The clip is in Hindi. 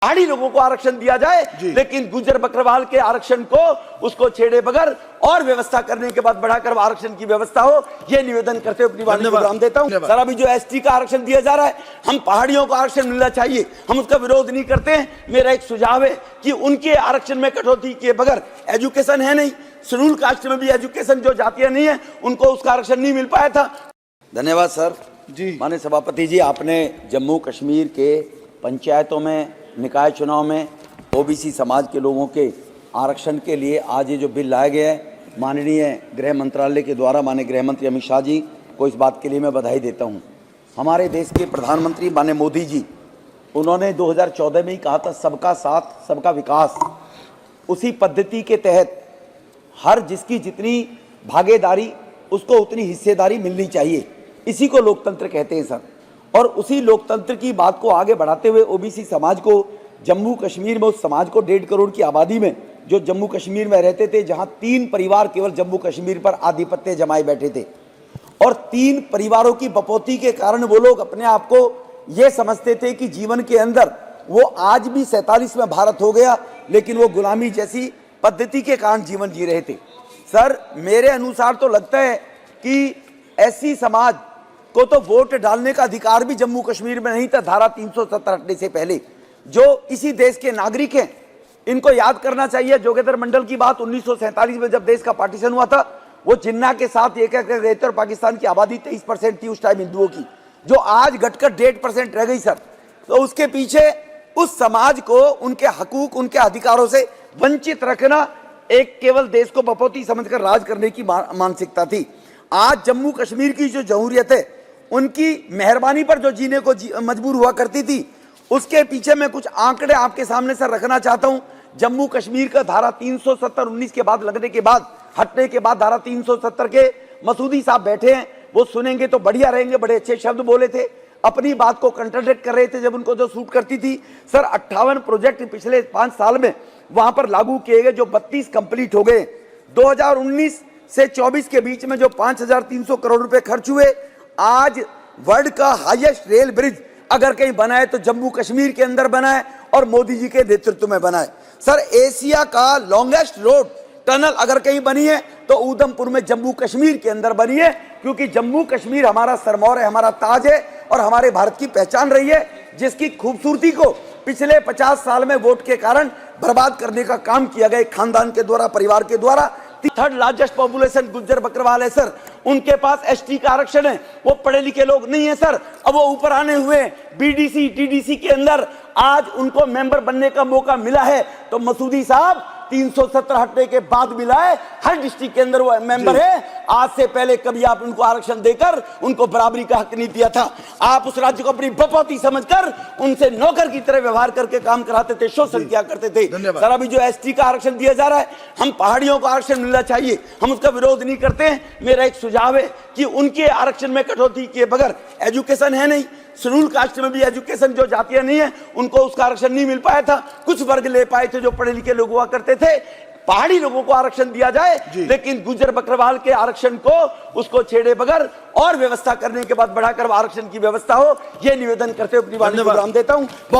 पहाड़ी लोगों को आरक्षण दिया जाए, लेकिन गुज्जर बकरवाल के आरक्षण को उसको छेड़े बगैर और व्यवस्था करने के बाद बढ़ाकर आरक्षण की व्यवस्था हो, ये निवेदन करते हुए अपनी वाणी को विराम देता हूं। सर, अभी जो एसटी का आरक्षण दिया जा रहा है, हम पहाड़ियों को आरक्षण मिलना चाहिए, हम उसका विरोध नहीं करते हैं। मेरा एक सुझाव है कि उनके आरक्षण में कटौती किए बगैर, एजुकेशन है नहीं, शेड्यूल कास्ट में भी एजुकेशन जो जातियां नहीं है उनको उसका आरक्षण नहीं मिल पाया था। धन्यवाद सर जी। माननीय सभापति जी, आपने जम्मू कश्मीर के पंचायतों में, निकाय चुनाव में ओबीसी समाज के लोगों के आरक्षण के लिए आज ये जो बिल लाया गया है, माननीय गृह मंत्रालय के द्वारा माननीय गृह मंत्री अमित शाह जी को इस बात के लिए मैं बधाई देता हूँ। हमारे देश के प्रधानमंत्री माननीय मोदी जी, उन्होंने 2014 में ही कहा था सबका साथ सबका विकास। उसी पद्धति के तहत हर जिसकी जितनी भागीदारी उसको उतनी हिस्सेदारी मिलनी चाहिए, इसी को लोकतंत्र कहते हैं सर। और उसी लोकतंत्र की बात को आगे बढ़ाते हुए ओबीसी समाज को जम्मू कश्मीर में, उस समाज को 1.5 करोड़ की आबादी में जो जम्मू कश्मीर में रहते थे, जहां 3 परिवार केवल जम्मू कश्मीर पर आधिपत्य जमाए बैठे थे, और 3 परिवारों की बपौती के कारण वो लोग अपने आप को ये समझते थे कि जीवन के अंदर वो आज भी 47 में भारत हो गया, लेकिन वो गुलामी जैसी पद्धति के कारण जीवन जी रहे थे। सर, मेरे अनुसार तो लगता है कि ऐसी समाज को तो वोट डालने का अधिकार भी जम्मू कश्मीर में नहीं था धारा 370 हटने से पहले। जो इसी देश के नागरिक हैं, इनको याद करना चाहिए जोगेंद्र मंडल की बात। 1947 में जब देश का पार्टीशन हुआ था, वो जिन्ना के साथ एक एक रहते, और पाकिस्तान की आबादी 23% थी उस टाइम हिंदुओं की, जो आज घटकर 1.5% रह गई सर। तो उसके पीछे उस समाज को उनके हकूक, उनके अधिकारों से वंचित रखना एक केवल देश को बपौती समझकर राज करने की मानसिकता थी। आज जम्मू कश्मीर की जो जमहूरियत है, उनकी मेहरबानी पर जो जीने को मजबूर हुआ करती थी, उसके पीछे मैं कुछ आंकड़े आपके सामने सर रखना चाहता हूं। जम्मू कश्मीर का धारा 370-19 के बाद लगने के बाद, हटने के बाद धारा 370 के मसूदी साहब बैठे हैं, वो सुनेंगे तो बढ़िया रहेंगे। बड़े अच्छे शब्द बोले थे, अपनी बात को कंट्राडिक्ट कर रहे थे जब उनको जो सूट करती थी। सर, 58 प्रोजेक्ट पिछले 5 साल में वहां पर लागू किए गए, जो 32 कंप्लीट हो गए। 2019 से 24 के बीच में जो 5300 करोड़ रुपए खर्च हुए। आज वर्ल्ड का हाईएस्ट रेल ब्रिज अगर कहीं बना है तो जम्मू कश्मीर के अंदर बना है, और मोदी जी के नेतृत्व में बना है। सर, एशिया का लॉन्गेस्ट रोड टनल अगर कहीं बनी है तो उधमपुर में जम्मू कश्मीर के अंदर बनी है, क्योंकि जम्मू कश्मीर हमारा सरमौर है, हमारा ताज है, और हमारे भारत की पहचान रही है, जिसकी खूबसूरती को पिछले 50 साल में वोट के कारण बर्बाद करने का काम किया गया खानदान के द्वारा, परिवार के द्वारा। 3rd largest population Gujjar Bakarwal है सर, उनके पास एसटी का आरक्षण है, वो पढ़े लिखे लोग नहीं है सर। अब वो ऊपर आने हुए बीडीसी टीडीसी के अंदर आज उनको मेंबर बनने का मौका मिला है, तो मसूदी साहब 370 हटने के बाद मिला है, हर डिस्ट्रिक्ट के अंदर वो मेंबर है। आज से पहले कभी आप उनको आरक्षण देकर उनको बराबरी का हक नहीं दिया था। आप उस राज्य को अपनी बपौती समझकर उनसे नौकर की तरह व्यवहार करके काम कराते थे, शोषण किया करते थे। सर, अभी जो एसटी का आरक्षण दिया जा रहा है, हम पहाड़ियों को आरक्षण मिलना चाहिए, हम उसका विरोध नहीं करते हैं। मेरा एक सुझाव है कि उनके आरक्षण में कटौती किए बगैर, एजुकेशन है नहीं, शेड्यूल कास्ट में भी एजुकेशन जो जातियां नहीं है उनको उसका आरक्षण नहीं मिल पाया था। कुछ वर्ग ले पाए थे जो पढ़े लिखे लोग हुआ करते थे। पहाड़ी लोगों को आरक्षण दिया जाए, लेकिन गुज्जर बकरवाल के आरक्षण को उसको छेड़े बगैर और व्यवस्था करने के बाद बढ़ाकर आरक्षण की व्यवस्था हो, यह निवेदन करते हुए अपनी वाणी को विराम देता हूं।